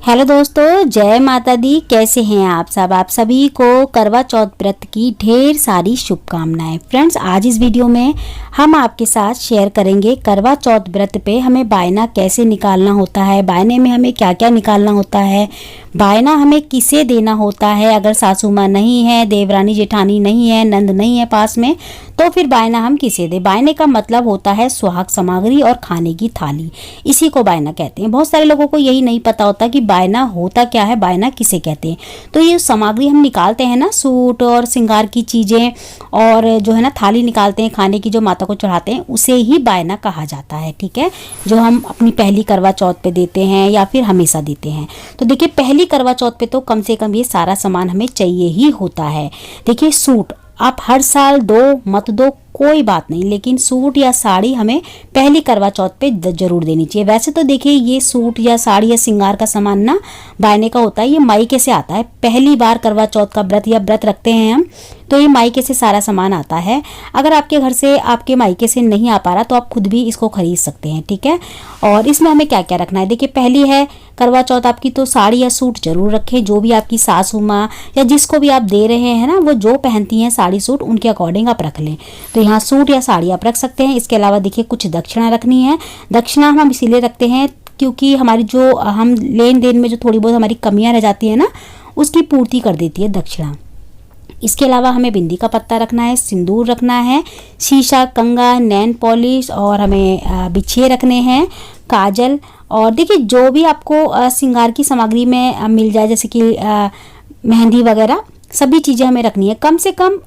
Hello दोस्तों, जय माता दी। कैसे हैं आप सब? आप सभी को करवा चौथ व्रत की ढेर सारी शुभकामनाएं। फ्रेंड्स, आज इस वीडियो में हम आपके साथ शेयर करेंगे करवा चौथ व्रत पे हमें बायना कैसे निकालना होता है, बायने में हमें क्या क्या निकालना होता है, बायना हमें किसे देना होता है। अगर सासू माँ नहीं है, देवरानी जेठानी नहीं है, नंद नहीं है पास में, तो फिर बायना हम किसे दें। बायने का मतलब होता है सुहाग सामग्री और खाने की थाली, इसी को बायना कहते हैं। बहुत सारे लोगों को यही नहीं पता होता कि बायना होता क्या है, बायना किसे कहते हैं। तो ये सामग्री हम निकालते हैं ना, सूट और श्रृंगार की चीज़ें, और जो है ना थाली निकालते हैं खाने की, जो माता को चढ़ाते हैं, उसे ही बायना कहा जाता है। ठीक है, जो हम अपनी पहली करवा चौथ पे देते हैं या फिर हमेशा देते हैं। तो देखिए, पहली करवा चौथ पे तो कम से कम ये सारा सामान हमें चाहिए ही होता है। देखिए, सूट आप हर साल दो मत दो कोई बात नहीं, लेकिन सूट या साड़ी हमें पहली करवा चौथ पे जरूर देनी चाहिए। वैसे तो देखिए, ये सूट या साड़ी या श्रृंगार का सामान ना बायने का होता है, ये मायके से आता है। पहली बार करवा चौथ का व्रत या व्रत रखते हैं हम, तो ये मायके से सारा सामान आता है। अगर आपके घर से, आपके मायके से नहीं आ पा रहा, तो आप खुद भी इसको खरीद सकते हैं। ठीक है, और इसमें हमें क्या क्या रखना है। देखिए, पहली है करवा चौथ आपकी, तो साड़ी या सूट जरूर रखें। जो भी आपकी सासू माँ या जिसको भी आप दे रहे हैं ना, वो जो पहनती हैं साड़ी सूट, उनके अकॉर्डिंग आप रख लें। तो यहाँ सूट या साड़ी आप रख सकते हैं। इसके अलावा देखिए, कुछ दक्षिणा रखनी है। दक्षिणा हम इसीलिए रखते हैं क्योंकि हमारी जो हम लेन देन में जो थोड़ी बहुत हमारी कमियां रह जाती है ना, उसकी पूर्ति कर देती है दक्षिणा। इसके अलावा हमें बिंदी का पत्ता रखना है, सिंदूर रखना है, शीशा, कंगा, नैन पॉलिश, और हमें बिछिए रखने हैं, काजल। और देखिए, जो भी आपको श्रृंगार की सामग्री में मिल जाए, जैसे कि मेहंदी वगैरह, सभी चीज़ें हमें रखनी है। कम से कम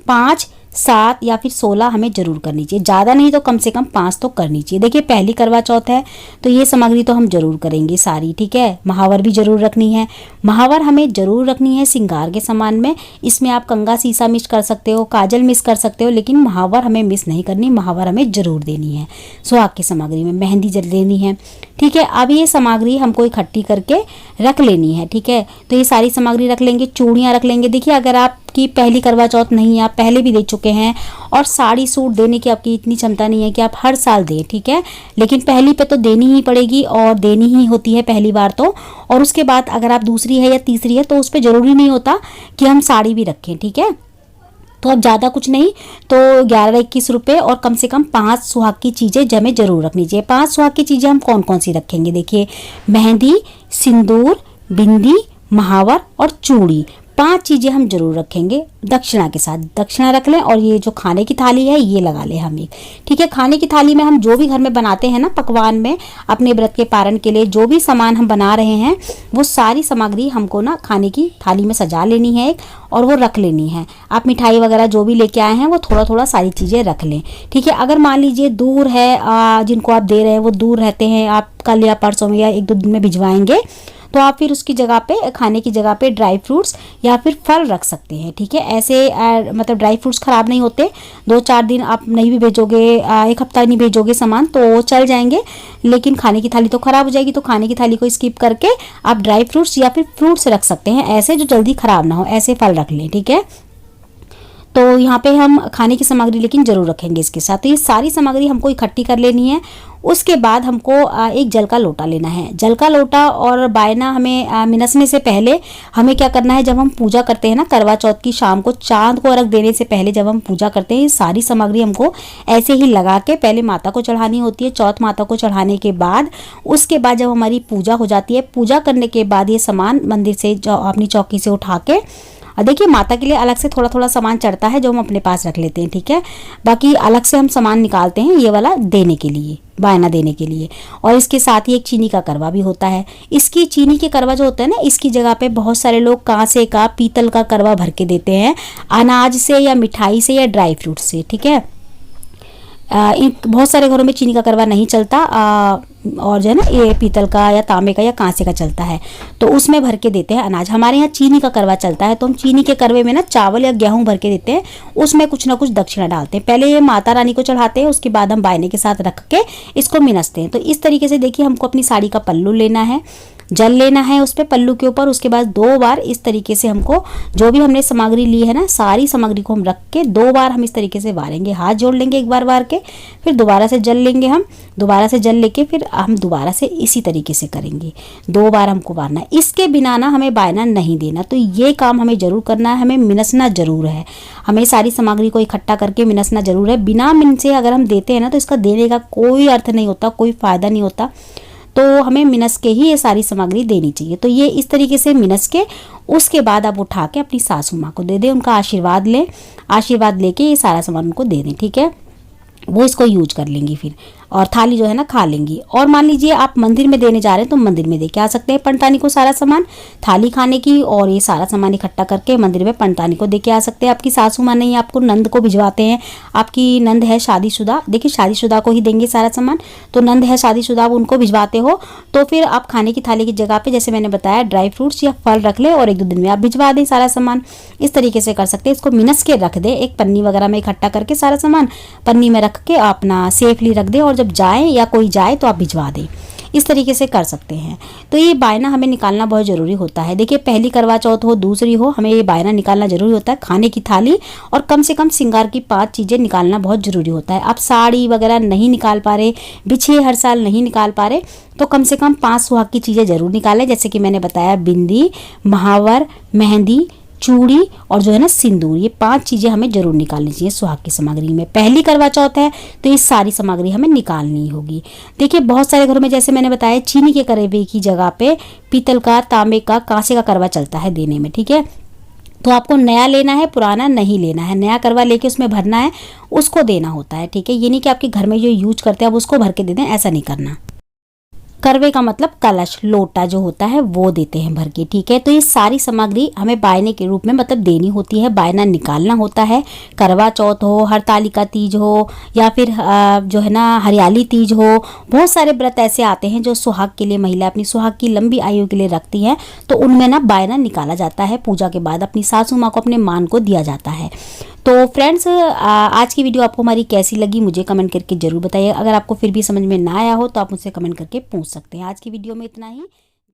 5, 7 या फिर 16 हमें जरूर करनी चाहिए। ज़्यादा नहीं तो कम से कम 5 तो करनी चाहिए। देखिए, पहली करवा चौथ है, तो ये सामग्री तो हम जरूर करेंगे सारी। ठीक है, महावर भी जरूर रखनी है। महावर हमें जरूर रखनी है श्रृंगार के सामान में। इसमें आप कंगा, शीशा मिस कर सकते हो, काजल मिस कर सकते हो, लेकिन महावर हमें मिस नहीं करनी। महावर हमें जरूर देनी है। सुहाग की सामग्री में मेहंदी जल देनी है। ठीक है, अब ये सामग्री हमको इकट्ठी करके रख लेनी है। ठीक है, तो ये सारी सामग्री रख लेंगे। चूड़ियाँ रख लेंगे। देखिए, अगर आपकी पहली करवा चौथ नहीं है, आप पहले भी दे चुके हैं, और साड़ी सूट देने की आपकी इतनी क्षमता नहीं है कि आप हर साल दें, ठीक है, लेकिन पहली पे तो देनी ही पड़ेगी, और देनी ही होती है पहली बार तो। और उसके बाद अगर आप दूसरी है या तीसरी है, तो उस पर जरूरी नहीं होता कि हम साड़ी भी रखें। ठीक है, तो अब ज़्यादा कुछ नहीं, तो 11-21 रुपये, और कम से कम 5 सुहाग की चीज़ें जमें जरूर रखनी चाहिए। 5 सुहाग की चीज़ें हम कौन कौन सी रखेंगे। देखिए, मेहंदी, सिंदूर, बिंदी, महावर और चूड़ी, 5 चीज़ें हम जरूर रखेंगे दक्षिणा के साथ। दक्षिणा रख लें, और ये जो खाने की थाली है ये लगा लें हम एक। ठीक है, खाने की थाली में हम जो भी घर में बनाते हैं ना पकवान में, अपने व्रत के पारण के लिए जो भी सामान हम बना रहे हैं, वो सारी सामग्री हमको ना खाने की थाली में सजा लेनी है एक, और वो रख लेनी है। आप मिठाई वगैरह जो भी लेके आए हैं, वो थोड़ा थोड़ा सारी चीज़ें रख लें। ठीक है, अगर मान लीजिए दूर है, जिनको आप दे रहे हैं वो दूर रहते हैं, आप कल या परसों में या 1-2 दिन में भिजवाएंगे, तो आप फिर उसकी जगह पे, खाने की जगह पे ड्राई फ्रूट्स या फिर फल रख सकते हैं। ठीक है, ऐसे मतलब ड्राई फ्रूट्स ख़राब नहीं होते। 2-4 दिन आप नहीं भी भेजोगे, 1 हफ्ता नहीं भेजोगे सामान, तो चल जाएंगे, लेकिन खाने की थाली तो ख़राब हो जाएगी। तो खाने की थाली को स्किप करके आप ड्राई फ्रूट्स या फिर फ्रूट्स रख सकते हैं, ऐसे जो जल्दी ख़राब ना हो, ऐसे फल रख लें। ठीक है, तो यहाँ पे हम खाने की सामग्री लेकिन ज़रूर रखेंगे इसके साथ। तो ये सारी सामग्री हमको इकट्ठी कर लेनी है। उसके बाद हमको एक जल का लोटा लेना है। जल का लोटा और बायना हमें मिनसने से पहले हमें क्या करना है, जब हम पूजा करते हैं ना करवा चौथ की शाम को, चांद को अर्घ देने से पहले जब हम पूजा करते हैं, ये सारी सामग्री हमको ऐसे ही लगा के पहले माता को चढ़ानी होती है। चौथ माता को चढ़ाने के बाद, उसके बाद जब हमारी पूजा हो जाती है, पूजा करने के बाद ये सामान मंदिर से अपनी चौकी से उठा के, देखिए, माता के लिए अलग से थोड़ा थोड़ा सामान चढ़ता है जो हम अपने पास रख लेते हैं। ठीक है, बाकी अलग से हम सामान निकालते हैं ये वाला देने के लिए, बायना देने के लिए। और इसके साथ ही एक चीनी का करवा भी होता है। इसकी चीनी के करवा जो होता है ना, इसकी जगह पे बहुत सारे लोग कांसे का, पीतल का करवा भर के देते हैं, अनाज से या मिठाई से या ड्राई फ्रूट से। ठीक है, बहुत सारे घरों में चीनी का करवा नहीं चलता, और जो है ना ये पीतल का या तांबे का या कांसे का चलता है, तो उसमें भर के देते हैं अनाज। हमारे यहाँ चीनी का करवा चलता है, तो हम चीनी के करवे में ना चावल या गेहूं भर के देते हैं, उसमें कुछ ना कुछ दक्षिणा डालते हैं। पहले ये माता रानी को चढ़ाते हैं, उसके बाद हम बायने के साथ रख के इसको मिनसते हैं। तो इस तरीके से देखिए, हमको अपनी साड़ी का पल्लू लेना है, जल लेना है उस पर पल्लू के ऊपर। उसके बाद 2 बार इस तरीके से हमको जो भी हमने सामग्री ली है ना, सारी सामग्री को हम रख के 2 बार हम इस तरीके से वारेंगे, हाथ जोड़ लेंगे एक बार वार के, फिर दोबारा से जल लेंगे हम, दोबारा से जल लेके फिर हम दोबारा से इसी तरीके से करेंगे। 2 बार हमको वारना है। इसके बिना ना हमें बायना नहीं देना। तो ये काम हमें जरूर करना है, हमें मिनसना जरूर है, हमें सारी सामग्री को इकट्ठा करके मिनसना जरूर है। बिना मिन से अगर हम देते हैं ना तो इसका देने का कोई अर्थ नहीं होता, कोई फायदा नहीं होता। तो हमें मिनस के ही ये सारी सामग्री देनी चाहिए। तो ये इस तरीके से मिनस के उसके बाद आप उठा के अपनी सासू माँ को दे दें, उनका आशीर्वाद लें, आशीर्वाद लेके ये सारा सामान उनको दे दें, ठीक है। वो इसको यूज कर लेंगी फिर, और थाली जो है ना खा लेंगी। और मान लीजिए आप मंदिर में देने जा रहे हैं तो मंदिर में दे के आ सकते हैं पंडतानी को सारा सामान, थाली खाने की और ये सारा सामान इकट्ठा करके मंदिर में पंडतानी को दे के आ सकते हैं। आपकी सासू माँ नहीं, आपको नंद को भिजवाते हैं, आपकी नंद है शादीशुदा, देखिए शादीशुदा को ही देंगे सारा सामान, तो नंद है शादीशुदा, उनको भिजवाते हो तो फिर आप खाने की थाली की जगह पे जैसे मैंने बताया ड्राई फ्रूट्स या फल रख ले और 1-2 दिन में आप भिजवा दें सारा सामान। इस तरीके से कर सकते हैं। इसको मिनस के रख दे, एक पन्नी वगैरह में इकट्ठा करके सारा सामान पन्नी में रख के अपना सेफली रख दे, और जब जाए या कोई जाए तो आप भिजवा दें। इस तरीके से कर सकते हैं। तो ये बायना हमें निकालना बहुत ज़रूरी होता है। देखिए पहली करवा चौथ हो, दूसरी हो, हमें ये बायना निकालना ज़रूरी होता है। खाने की थाली और कम से कम श्रृंगार की 5 चीज़ें निकालना बहुत ज़रूरी होता है। आप साड़ी वगैरह नहीं निकाल पा रहे, बिछिए हर साल नहीं निकाल पा रहे, तो कम से कम 5 सुहाग की चीज़ें ज़रूर निकालें। जैसे कि मैंने बताया बिंदी, महावर, मेहंदी, चूड़ी और जो है ना सिंदूर, ये 5 चीज़ें हमें जरूर निकालनी चाहिए सुहाग की सामग्री में। पहली करवा चौथ है तो ये सारी सामग्री हमें निकालनी होगी। देखिए बहुत सारे घरों में जैसे मैंने बताया चीनी के करवे की जगह पे पीतल का, तांबे का, कांसे का करवा चलता है देने में, ठीक है। तो आपको नया लेना है, पुराना नहीं लेना है। नया करवा लेके उसमें भरना है, उसको देना होता है, ठीक है। ये नहीं कि आपके घर में जो यूज करते हैं आप उसको भर के दे दें, ऐसा नहीं करना। करवे का मतलब कलश, लोटा जो होता है वो देते हैं भर के, ठीक है। तो ये सारी सामग्री हमें बायने के रूप में मतलब देनी होती है, बायना निकालना होता है। करवा चौथ हो, हरतालिका तीज हो, या फिर जो है ना हरियाली तीज हो, बहुत सारे व्रत ऐसे आते हैं जो सुहाग के लिए महिला अपनी सुहाग की लंबी आयु के लिए रखती हैं, तो उनमें ना बायना निकाला जाता है। पूजा के बाद अपनी सासू माँ को, अपने मान को दिया जाता है। तो फ्रेंड्स आज की वीडियो आपको हमारी कैसी लगी मुझे कमेंट करके ज़रूर बताइए। अगर आपको फिर भी समझ में ना आया हो तो आप मुझसे कमेंट करके पूछ सकते हैं। आज की वीडियो में इतना ही।